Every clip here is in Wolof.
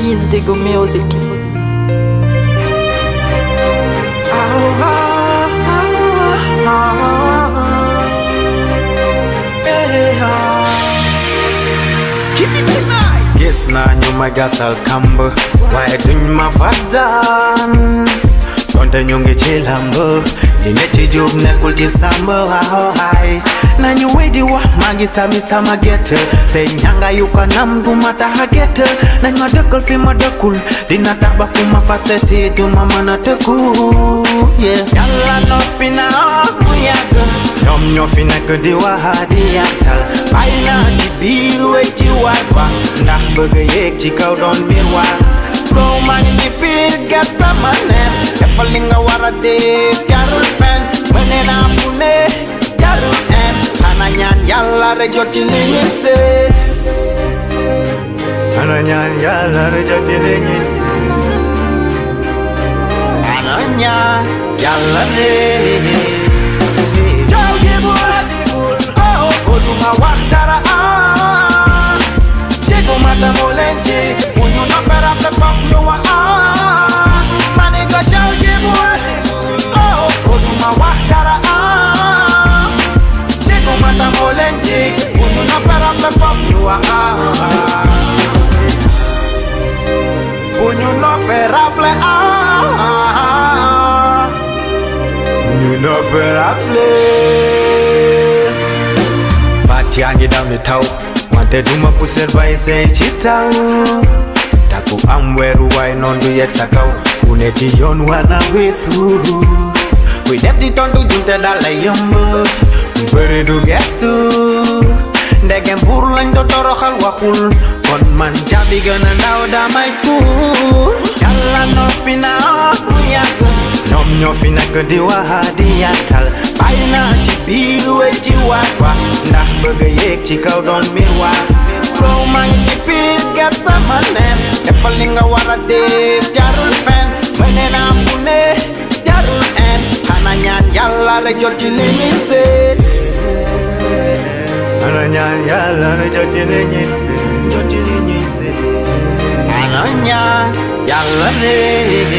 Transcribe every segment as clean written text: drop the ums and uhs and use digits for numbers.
Biz Dego Music. Keep it tonight. Gis naa ñu ma gasal kamb waaye duñ ma fàttan donte ñu ngi ci lamb li ne ci jub nekkul ci sàmb waaw haay nañu wey di wax maa ngi sami sama gerte te ñanga yu kanam du ma tax a gerte nañ ma dëkkal fi ma dëkkul dina tax ba ku ma fa seeti du ma mën a tëkku yàlla noppi na mu yàgg ñoom ñoo fi nekk di wax di yàttal bàyyi naa ci biir wey ci war ba ndax bëgg yéeg ci kaw doon biir waar bro maa ngi ci biir gat sama neex defal li nga war a def jarul fen mëne naa fu ne jarul en xana ñaan yàlla rek jot ci li ñu seet xana ñaan yàlla rek jot ci li ñu seet xana ñaan yàlla rek jaw gi bul oh duma wax dara jéego mata moo leen ji bu ñu noppee rafet foog ñu wax ma ne ko jaw gi bul oh duma wax dara jéego mata moo leen ji bu ñu noppee rafet foog ñu wax bu ñu noppee rafet ñu noppee rafet baat yaa ngi daw ni taw wante duma puser bay sey ci taw taku am weeru waay noon du yegg sa kaw ku ne ci yoon wana weesu kuy def di tontu junte dal lay yomb kuy bëri du gestu ndegem buur lañ do toroxal waxul kon man jabi gën a ndaw damay tuur yàlla noppi na mu yàgg ñoom ñoo fi nekk di wax di yàttal bàyyi naa ci biir wey ci waat wa ndax bëgg yéeg ci kaw doon mbir waa bro maa ngi ci biir gat sama neem defal li nga war a def jarul fen mëne naa fu ne jarul en xana ñaan yàlla rek jot ci li ñuy seet xana ñaan yàlla rek jot ci li ñuy seet jot ci li ñuy seet xana ñaan yàlla rek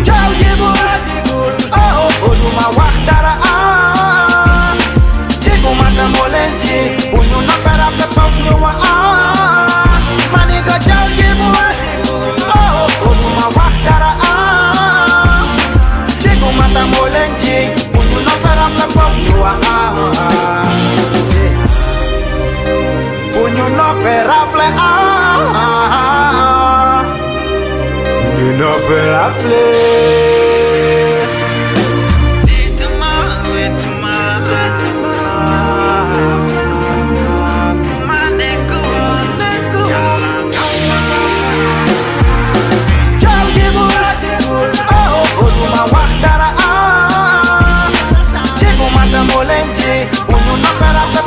jaw gi bul oh duma wax dara jéego mata moo leen ji bu ñu noppee rafet foog ñu wax ma ne ko jaw gi bul oh duma wax dara jéego mata moo leen ji bu ñu noppee rafet foog ñu wax bu ñu noppee rafet bu ñu noppee rafet moo leen ji bu ñu noppee rafet